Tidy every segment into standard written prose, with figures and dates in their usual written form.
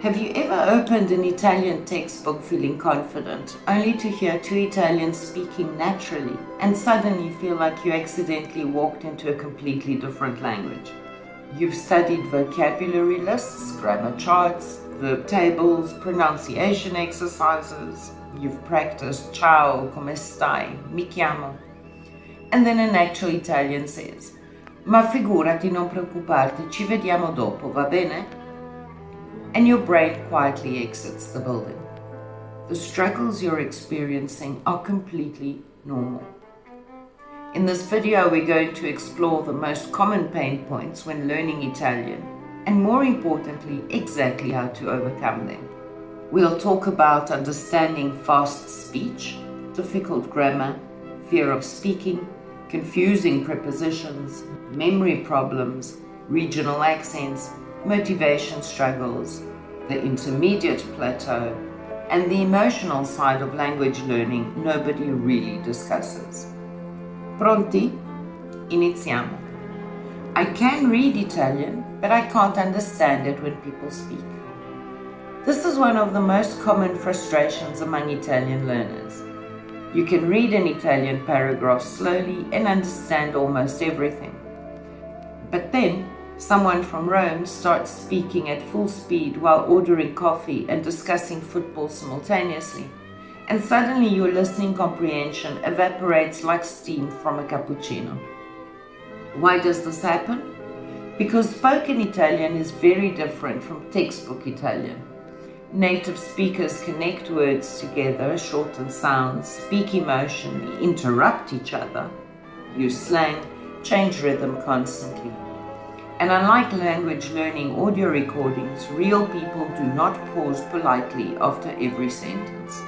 Have you ever opened an Italian textbook feeling confident, only to hear two Italians speaking naturally and suddenly feel like you accidentally walked into a completely different language? You've studied vocabulary lists, grammar charts, verb tables, pronunciation exercises. You've practiced ciao, come stai, mi chiamo. And then an actual Italian says, ma figurati, non preoccuparti, ci vediamo dopo, va bene? And your brain quietly exits the building. The struggles you're experiencing are completely normal. In this video, we're going to explore the most common pain points when learning Italian, and more importantly, exactly how to overcome them. We'll talk about understanding fast speech, difficult grammar, fear of speaking, confusing prepositions, memory problems, regional accents, motivation struggles, the intermediate plateau, and the emotional side of language learning nobody really discusses. Pronti? Iniziamo. I can read Italian, but I can't understand it when people speak. This is one of the most common frustrations among Italian learners. You can read an Italian paragraph slowly and understand almost everything. But then, someone from Rome starts speaking at full speed while ordering coffee and discussing football simultaneously, and suddenly your listening comprehension evaporates like steam from a cappuccino. Why does this happen? Because spoken Italian is very different from textbook Italian. Native speakers connect words together, shorten sounds, speak emotionally, interrupt each other, use slang, change rhythm constantly. And unlike language learning audio recordings, real people do not pause politely after every sentence.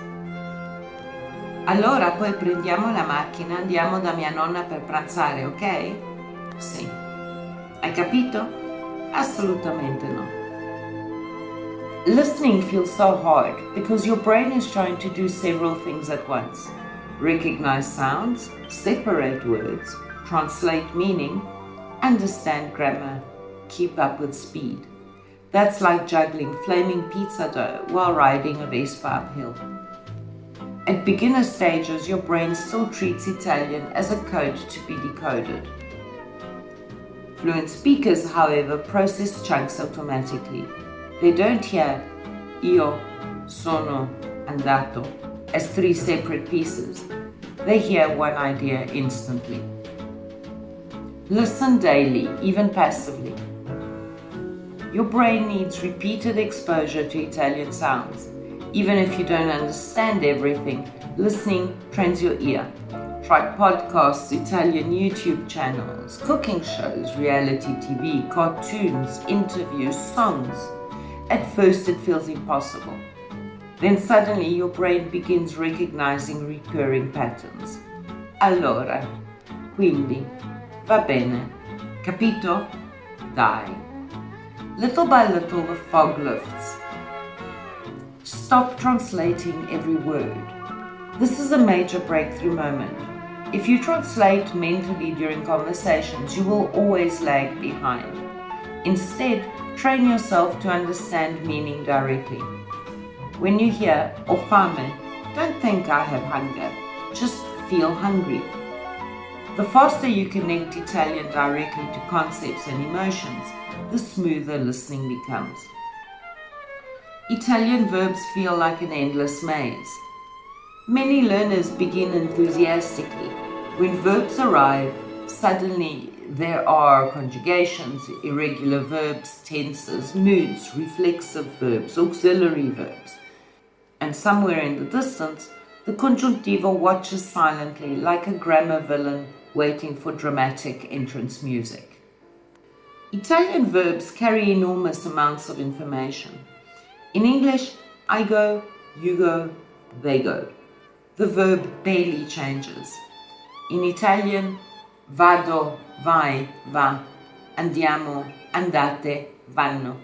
Allora poi prendiamo la macchina, andiamo da mia nonna per pranzare, ok? Sì. Hai capito? Assolutamente no. Listening feels so hard because your brain is trying to do several things at once. Recognize sounds, separate words, translate meaning, understand grammar, keep up with speed. That's like juggling flaming pizza dough while riding a Vespa uphill. At beginner stages, your brain still treats Italian as a code to be decoded. Fluent speakers, however, process chunks automatically. They don't hear io, sono, andato as three separate pieces. They hear one idea instantly. Listen daily, even passively. Your brain needs repeated exposure to Italian sounds. Even if you don't understand everything, listening trains your ear. Try podcasts, Italian YouTube channels, cooking shows, reality TV, cartoons, interviews, songs. At first it feels impossible. Then suddenly your brain begins recognizing recurring patterns. Allora, quindi, va bene, capito? Dai. Little by little the fog lifts. Stop translating every word. This is a major breakthrough moment. If you translate mentally during conversations, you will always lag behind. Instead, train yourself to understand meaning directly. When you hear ho fame, don't think I have hunger, just feel hungry. The faster you connect Italian directly to concepts and emotions, the smoother listening becomes. Italian verbs feel like an endless maze. Many learners begin enthusiastically. When verbs arrive, suddenly there are conjugations, irregular verbs, tenses, moods, reflexive verbs, auxiliary verbs. And somewhere in the distance, the congiuntivo watches silently like a grammar villain waiting for dramatic entrance music. Italian verbs carry enormous amounts of information. In English, I go, you go, they go. The verb barely changes. In Italian, vado, vai, va, andiamo, andate, vanno.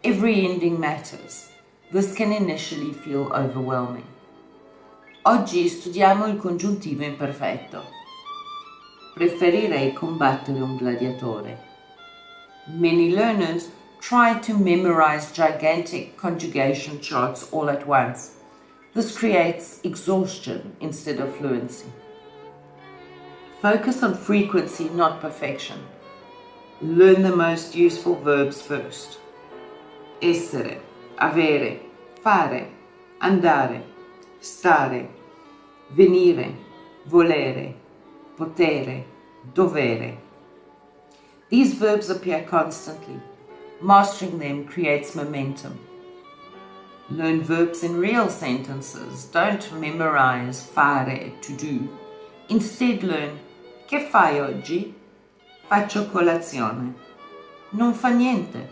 Every ending matters. This can initially feel overwhelming. Oggi studiamo il congiuntivo imperfetto. Preferirei combattere un gladiatore. Many learners try to memorize gigantic conjugation charts all at once. This creates exhaustion instead of fluency. Focus on frequency, not perfection. Learn the most useful verbs first. Essere, avere, fare, andare, stare, venire, volere, potere, dovere. These verbs appear constantly. Mastering them creates momentum. Learn verbs in real sentences. Don't memorize fare, to do. Instead learn che fai oggi? Faccio colazione. Non fa niente.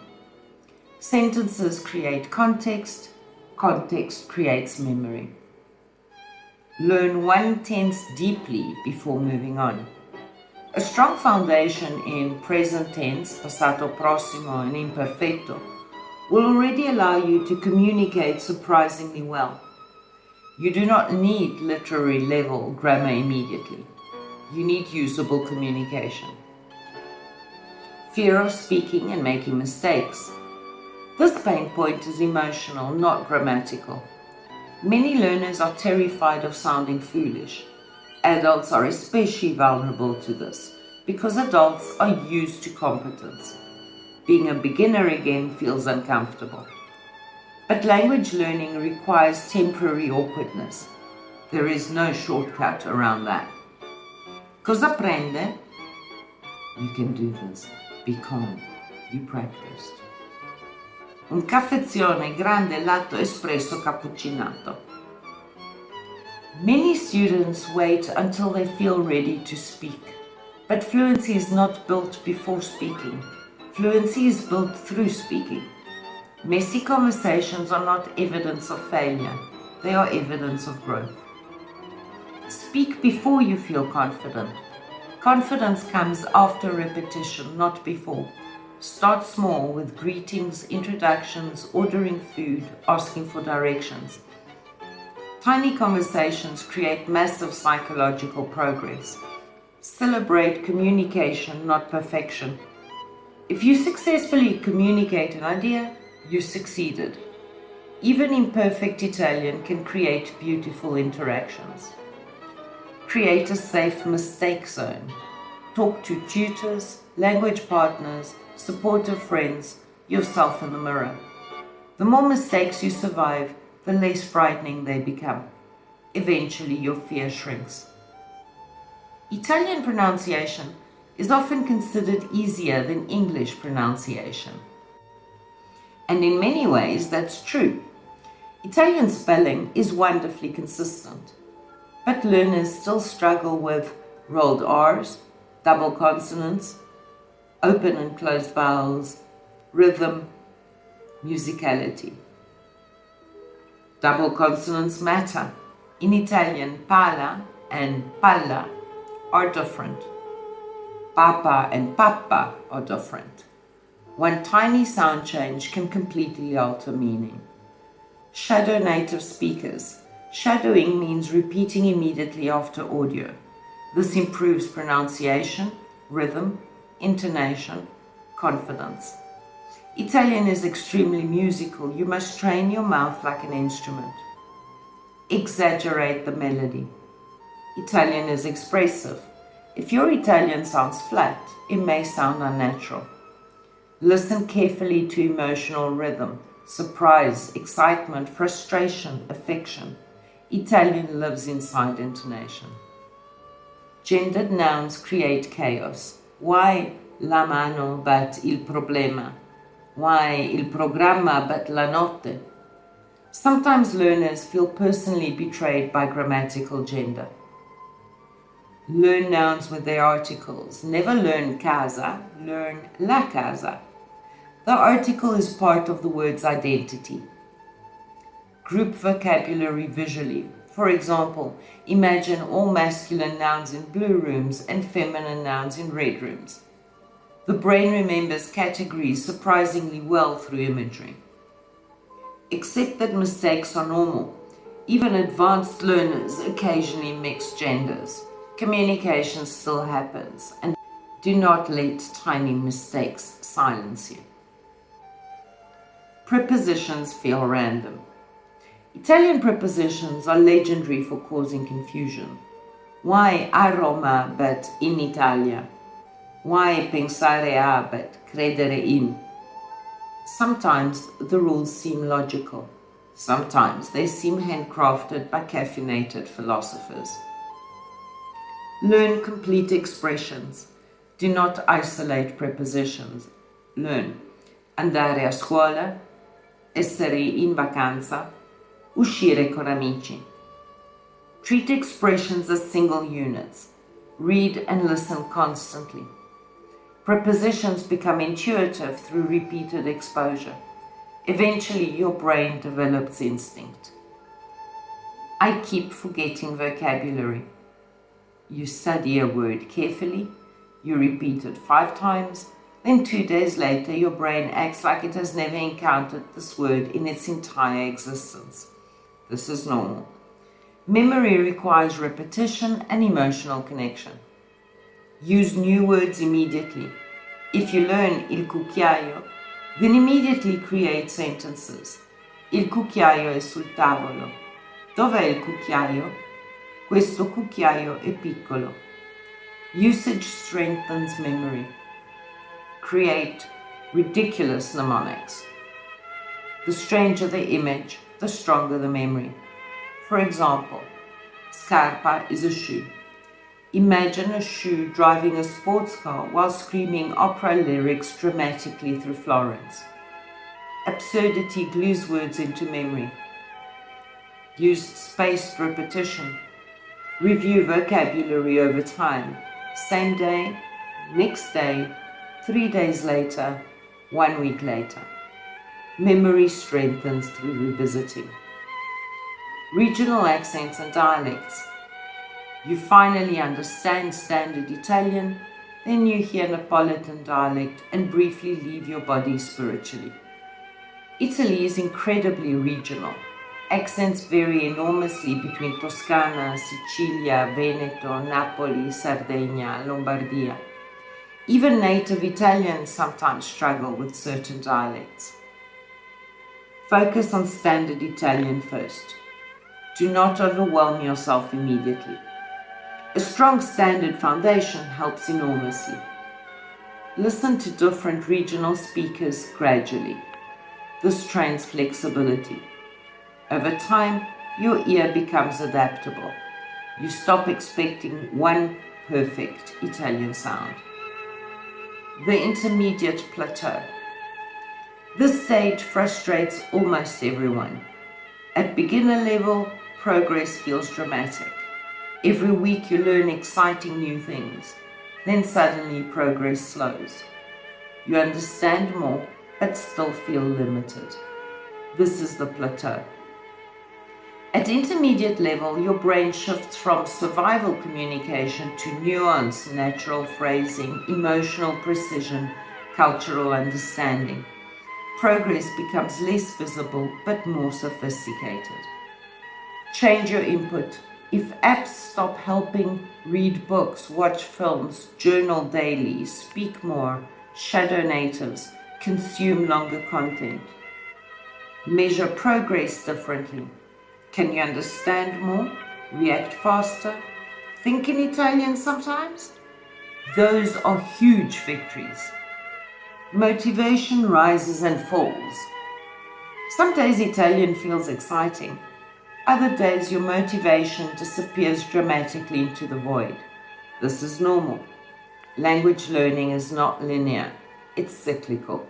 Sentences create context. Context creates memory. Learn one tense deeply before moving on. A strong foundation in present tense, passato prossimo, and imperfecto will already allow you to communicate surprisingly well. You do not need literary level grammar immediately. You need usable communication. Fear of speaking and making mistakes. This pain point is emotional, not grammatical. Many learners are terrified of sounding foolish. Adults are especially vulnerable to this because adults are used to competence. Being a beginner again feels uncomfortable. But language learning requires temporary awkwardness. There is no shortcut around that. Cosa prende? You can do this. Be calm. You practiced. Un caffezione grande latte espresso cappuccinato. Many students wait until they feel ready to speak. But fluency is not built before speaking. Fluency is built through speaking. Messy conversations are not evidence of failure. They are evidence of growth. Speak before you feel confident. Confidence comes after repetition, not before. Start small with greetings, introductions, ordering food, asking for directions. Tiny conversations create massive psychological progress. Celebrate communication, not perfection. If you successfully communicate an idea, you succeeded. Even imperfect Italian can create beautiful interactions. Create a safe mistake zone. Talk to tutors, language partners, supportive friends, yourself in the mirror. The more mistakes you survive, the less frightening they become. Eventually, your fear shrinks. Italian pronunciation is often considered easier than English pronunciation. And in many ways, that's true. Italian spelling is wonderfully consistent, but learners still struggle with rolled R's, double consonants, open and closed vowels, rhythm, musicality. Double consonants matter. In Italian, pala and palla are different. Papa and pappa are different. One tiny sound change can completely alter meaning. Shadow native speakers. Shadowing means repeating immediately after audio. This improves pronunciation, rhythm, intonation, confidence. Italian is extremely musical. You must train your mouth like an instrument. Exaggerate the melody. Italian is expressive. If your Italian sounds flat, it may sound unnatural. Listen carefully to emotional rhythm, surprise, excitement, frustration, affection. Italian lives inside intonation. Gendered nouns create chaos. Why la mano but il problema? Why il programma but la notte? Sometimes learners feel personally betrayed by grammatical gender. Learn nouns with their articles. Never learn casa, learn la casa. The article is part of the word's identity. Group vocabulary visually. For example, imagine all masculine nouns in blue rooms and feminine nouns in red rooms. The brain remembers categories surprisingly well through imagery. Accept that mistakes are normal. Even advanced learners occasionally mix genders. Communication still happens, and do not let tiny mistakes silence you. Prepositions feel random. Italian prepositions are legendary for causing confusion. Why a Roma but in Italia? Why pensare a but credere in? Sometimes the rules seem logical. Sometimes they seem handcrafted by caffeinated philosophers. Learn complete expressions. Do not isolate prepositions. Learn andare a scuola, essere in vacanza, uscire con amici. Treat expressions as single units. Read and listen constantly. Prepositions become intuitive through repeated exposure. Eventually, your brain develops instinct. I keep forgetting vocabulary. You study a word carefully, you repeat it 5 times, then 2 days later your brain acts like it has never encountered this word in its entire existence. This is normal. Memory requires repetition and emotional connection. Use new words immediately. If you learn il cucchiaio, then immediately create sentences. Il cucchiaio è sul tavolo. Dov'è il cucchiaio? Questo cucchiaio è piccolo. Usage strengthens memory. Create ridiculous mnemonics. The stranger the image, the stronger the memory. For example, scarpa is a shoe. Imagine a shoe driving a sports car while screaming opera lyrics dramatically through Florence. Absurdity glues words into memory. Use spaced repetition. Review vocabulary over time. Same day, next day, 3 days later, 1 week later. Memory strengthens through revisiting. Regional accents and dialects. You finally understand standard Italian, then you hear Neapolitan dialect and briefly leave your body spiritually. Italy is incredibly regional. Accents vary enormously between Toscana, Sicilia, Veneto, Napoli, Sardinia, Lombardia. Even native Italians sometimes struggle with certain dialects. Focus on standard Italian first. Do not overwhelm yourself immediately. A strong standard foundation helps enormously. Listen to different regional speakers gradually. This trains flexibility. Over time, your ear becomes adaptable. You stop expecting one perfect Italian sound. The intermediate plateau. This stage frustrates almost everyone. At beginner level, progress feels dramatic. Every week you learn exciting new things. Then suddenly progress slows. You understand more, but still feel limited. This is the plateau. At intermediate level, your brain shifts from survival communication to nuance, natural phrasing, emotional precision, cultural understanding. Progress becomes less visible but more sophisticated. Change your input. If apps stop helping, read books, watch films, journal daily, speak more, shadow natives, consume longer content. Measure progress differently. Can you understand more, react faster, think in Italian sometimes? Those are huge victories. Motivation rises and falls. Some days Italian feels exciting. Other days your motivation disappears dramatically into the void. This is normal. Language learning is not linear. It's cyclical.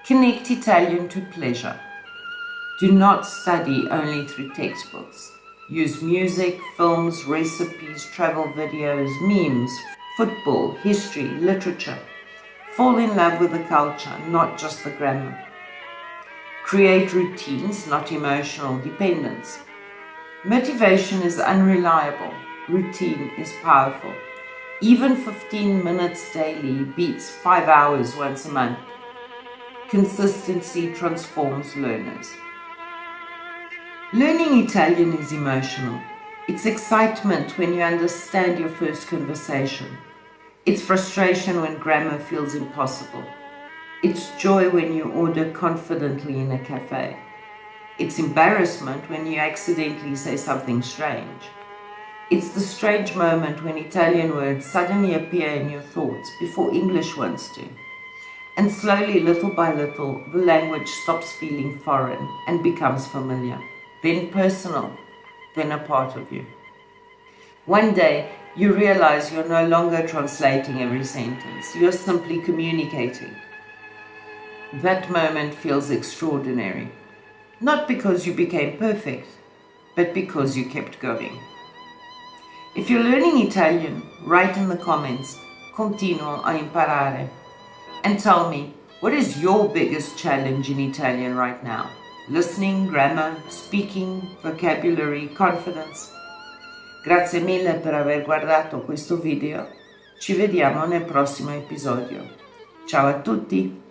Connect Italian to pleasure. Do not study only through textbooks. Use music, films, recipes, travel videos, memes, football, history, literature. Fall in love with the culture, not just the grammar. Create routines, not emotional dependence. Motivation is unreliable. Routine is powerful. Even 15 minutes daily beats 5 hours once a month. Consistency transforms learners. Learning Italian is emotional. It's excitement when you understand your first conversation. It's frustration when grammar feels impossible. It's joy when you order confidently in a cafe. It's embarrassment when you accidentally say something strange. It's the strange moment when Italian words suddenly appear in your thoughts before English ones do. And slowly, little by little, the language stops feeling foreign and becomes familiar, then personal, then a part of you. One day, you realize you're no longer translating every sentence, you're simply communicating. That moment feels extraordinary, not because you became perfect, but because you kept going. If you're learning Italian, write in the comments, continuo a imparare, and tell me, what is your biggest challenge in Italian right now? Listening, grammar, speaking, vocabulary, confidence? Grazie mille per aver guardato questo video, ci vediamo nel prossimo episodio. Ciao a tutti!